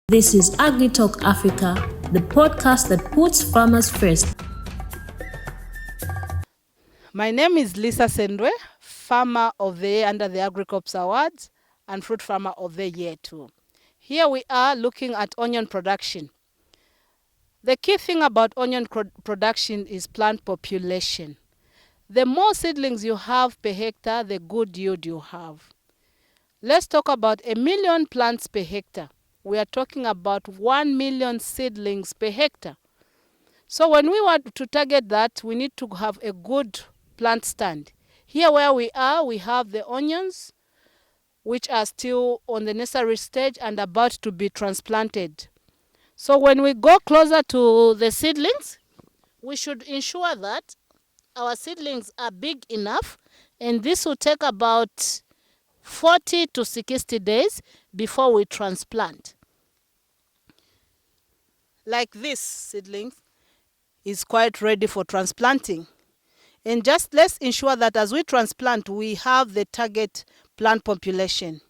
This is Agritalk Africa, the podcast that puts farmers first. My name is Lisa Sendwe, Farmer of the Year under the Agricoop Awards and Fruit Farmer of the Year too. Here we are looking at onion production. The key thing about onion production is plant population. The more seedlings you have per hectare, the good yield you have. Let's talk about 1 million plants per hectare. We are talking about 1 million seedlings per hectare. So when we want to target that, we need to have a good plant stand. Here where we are, we have the onions, which are still on the nursery stage and about to be transplanted. So when we go closer to the seedlings, we should ensure that our seedlings are big enough, and this will take about 40 to 60 days before we transplant. Like this seedling is quite ready for transplanting. And just let's ensure that as we transplant, we have the target plant population.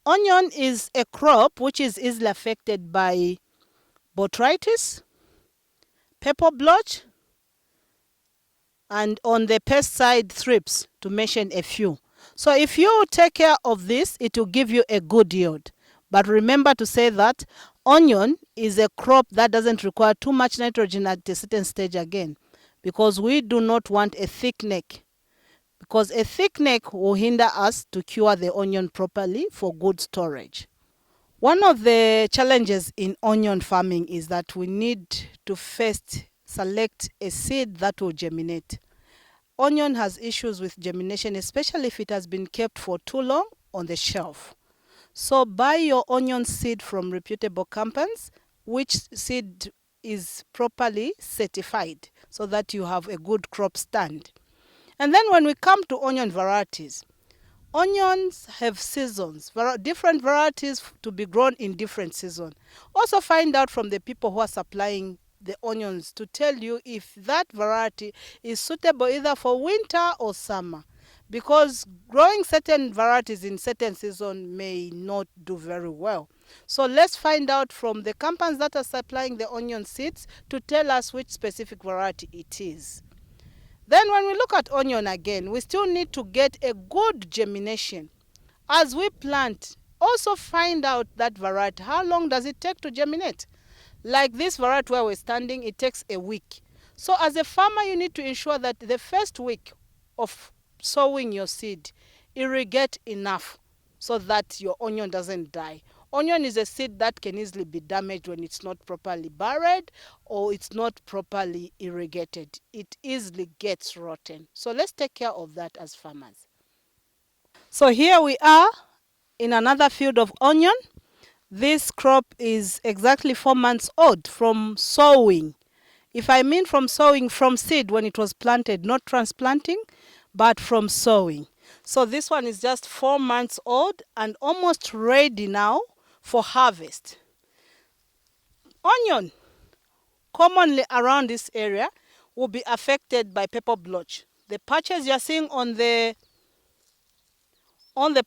Onion is a crop which is easily affected by botrytis, pepper blotch, and on the pesticide thrips, to mention a few. So if you take care of this, it will give you a good yield. But remember to say that onion is a crop that doesn't require too much nitrogen at a certain stage again, because we do not want a thick neck, because a thick neck will hinder us to cure the onion properly for good storage. One of the challenges in onion farming is that we need to first select a seed that will germinate. Onion has issues with germination, especially if it has been kept for too long on the shelf. So buy your onion seed from reputable companies, which seed is properly certified, so that you have a good crop stand. And then when we come to onion varieties, onions have seasons, different varieties to be grown in different seasons. Also find out from the people who are supplying the onions to tell you if that variety is suitable either for winter or summer, because growing certain varieties in certain season may not do very well. So let's find out from the companies that are supplying the onion seeds to tell us which specific variety it is. Then when we look at onion again, we still need to get a good germination. As we plant, also find out that variety. How long does it take to germinate? Like this variety where we're standing, it takes a week. So as a farmer, you need to ensure that the first week of sowing your seed, irrigate enough so that your onion doesn't die. Onion is a seed that can easily be damaged when it's not properly buried or it's not properly irrigated. It easily gets rotten. So let's take care of that as farmers. So here we are in another field of onion. This crop is exactly 4 months old from sowing. If I mean from sowing, from seed when it was planted, not transplanting, but from sowing. So this one is just 4 months old and almost ready now for harvest. Onion, commonly around this area, will be affected by pepper blotch. The patches you are seeing on the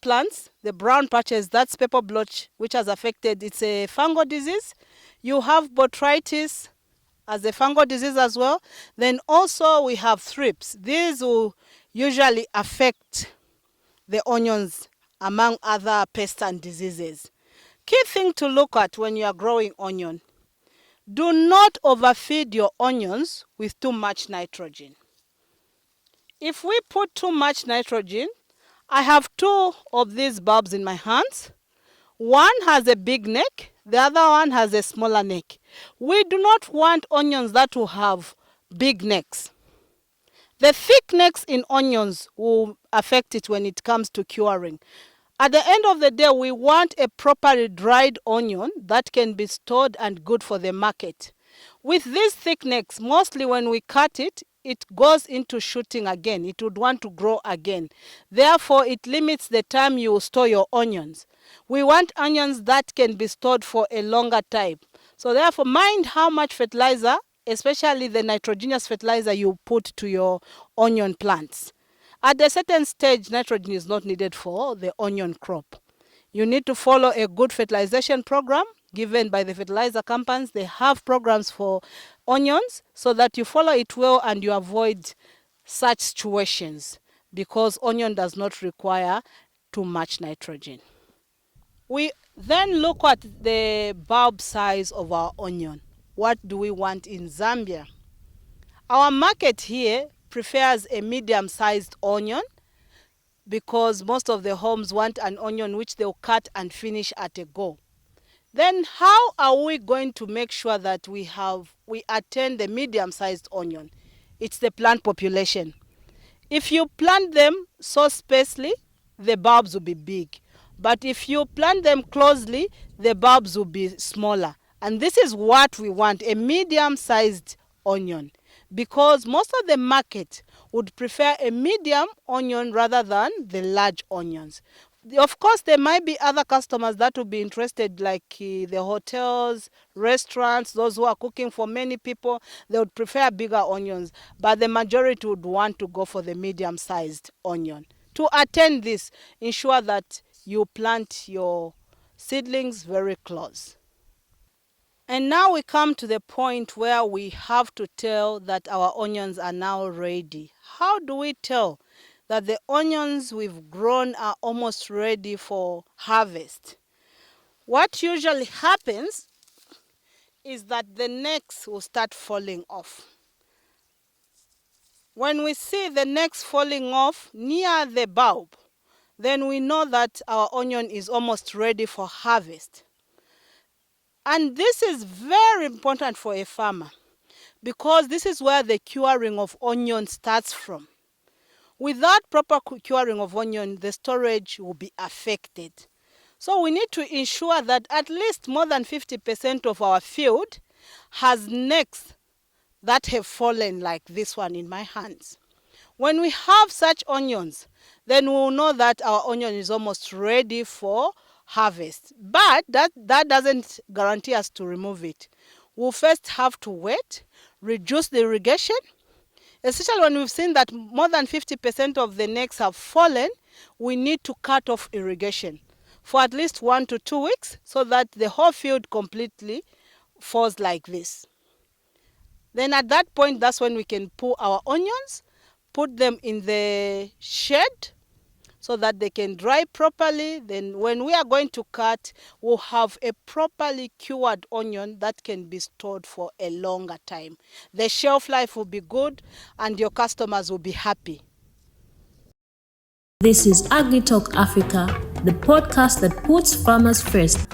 plants, the brown patches, that's pepper blotch, which has affected. It's a fungal disease. You have botrytis as a fungal disease as well. Then also we have thrips. These will usually affect the onions among other pests and diseases. Key thing to look at when you are growing onion: do not overfeed your onions with too much nitrogen. If we put too much nitrogen, I have 2 of these bulbs in my hands. One has a big neck, the other one has a smaller neck. We do not want onions that will have big necks. The thick necks in onions will affect it when it comes to curing. At the end of the day, we want a properly dried onion that can be stored and good for the market. With these thick necks, mostly when we cut it, it goes into shooting again. It would want to grow again. Therefore, it limits the time you store your onions. We want onions that can be stored for a longer time. So therefore, mind how much fertilizer, especially the nitrogenous fertilizer, you put to your onion plants. At a certain stage, nitrogen is not needed for the onion crop. You need to follow a good fertilization program given by the fertilizer companies. They have programs for onions so that you follow it well and you avoid such situations, because onion does not require too much nitrogen. We then look at the bulb size of our onion. What do we want in Zambia? Our market here prefers a medium-sized onion, because most of the homes want an onion which they'll cut and finish at a go. Then how are we going to make sure that we attain the medium-sized onion? It's the plant population. If you plant them so spacely, the bulbs will be big. But if you plant them closely, the bulbs will be smaller. And this is what we want, a medium-sized onion, because most of the market would prefer a medium onion rather than the large onions. Of course, there might be other customers that will be interested, like the hotels, restaurants, those who are cooking for many people. They would prefer bigger onions, but the majority would want to go for the medium-sized onion. To attain this, ensure that you plant your seedlings very close. And now we come to the point where we have to tell that our onions are now ready. How do we tell that the onions we've grown are almost ready for harvest? What usually happens is that the necks will start falling off. When we see the necks falling off near the bulb, then we know that our onion is almost ready for harvest. And this is very important for a farmer, because this is where the curing of onion starts from. Without proper curing of onion, the storage will be affected. So we need to ensure that at least more than 50% of our field has necks that have fallen, like this one in my hands. When we have such onions, then we will know that our onion is almost ready for harvest. But that doesn't guarantee us to remove it. We'll first have to wait, reduce the irrigation, especially when we've seen that more than 50% of the necks have fallen. We need to cut off irrigation for at least 1 to 2 weeks, so that the whole field completely falls like this. Then at that point, that's when we can pull our onions, put them in the shed so that they can dry properly. Then when we are going to cut, we'll have a properly cured onion that can be stored for a longer time. The shelf life will be good and your customers will be happy. This is Agritalk Africa, the podcast that puts farmers first.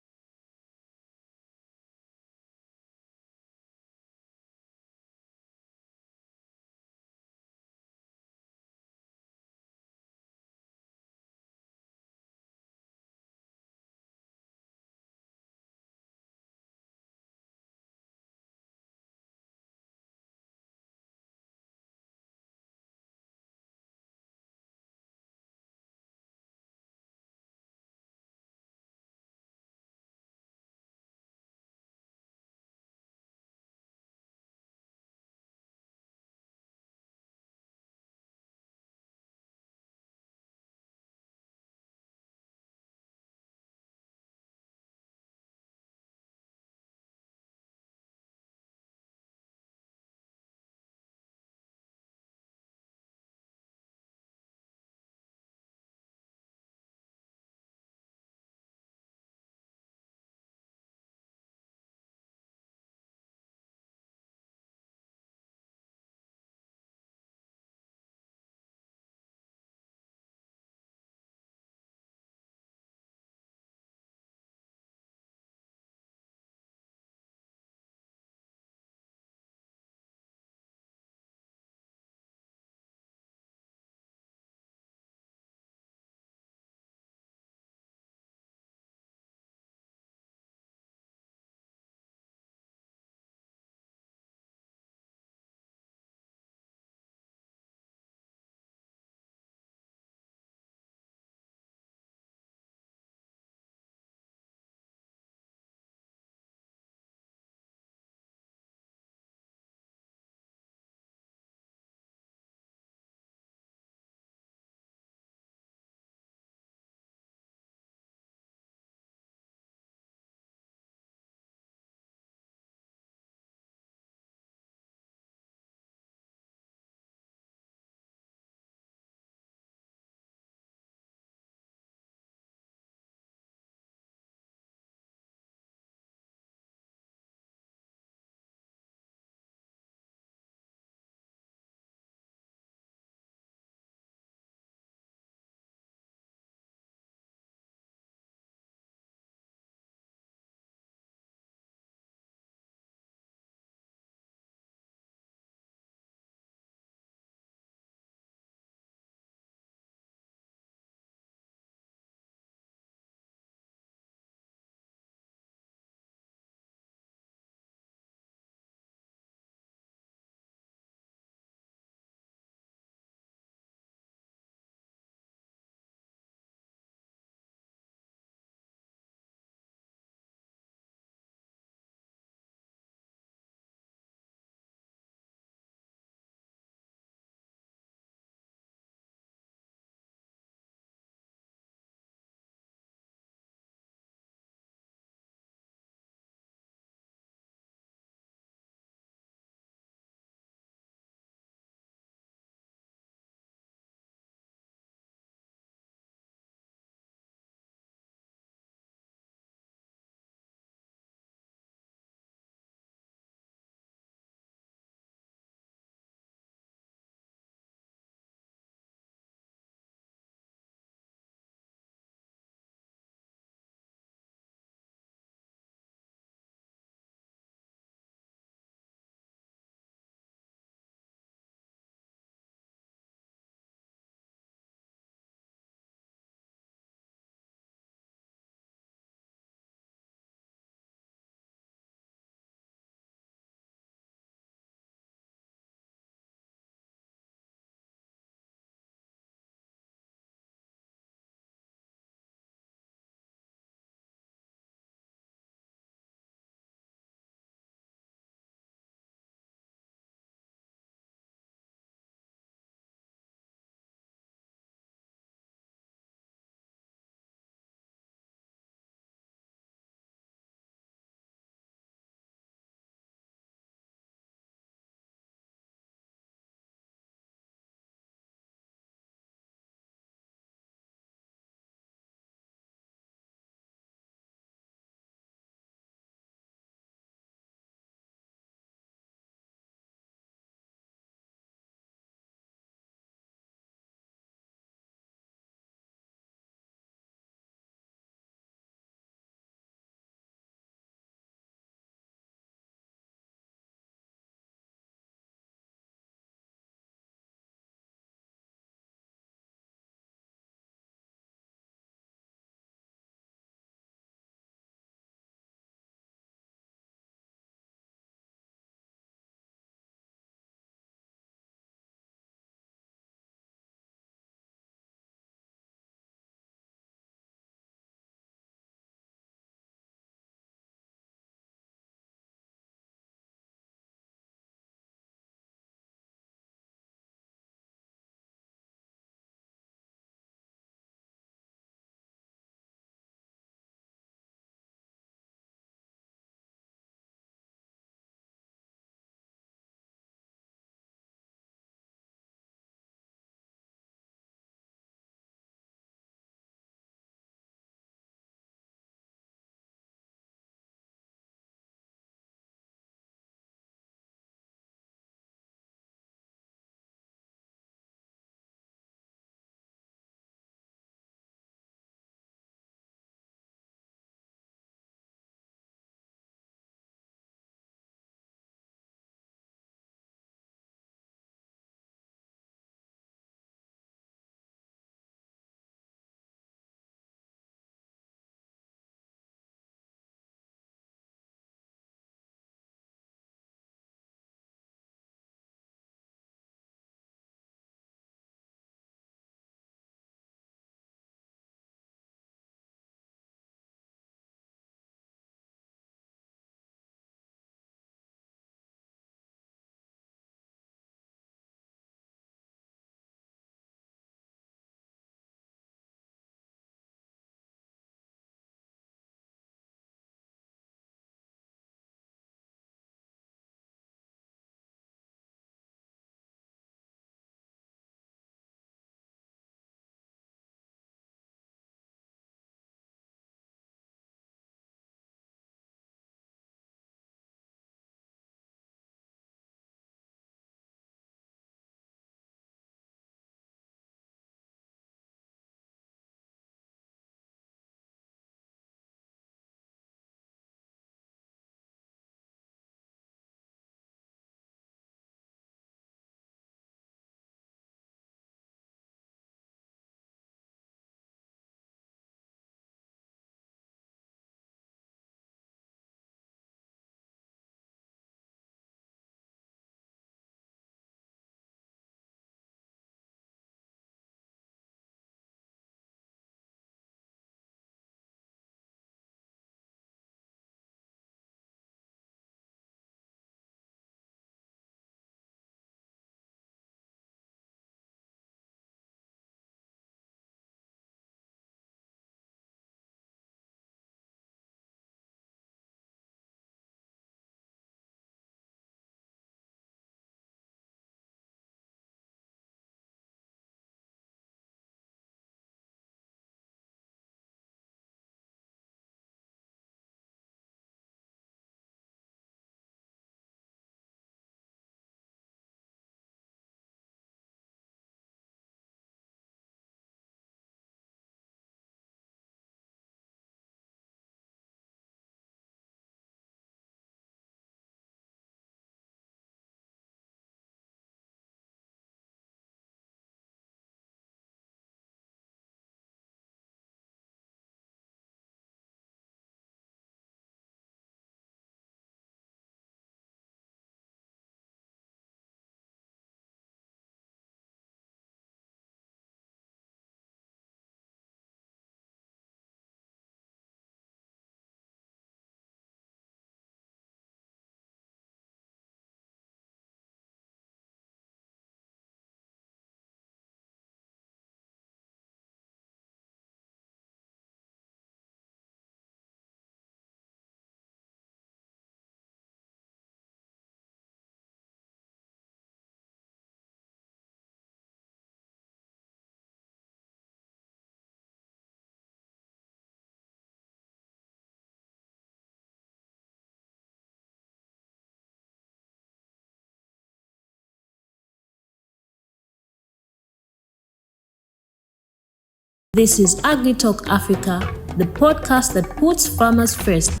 This is Agritalk Africa, the podcast that puts farmers first.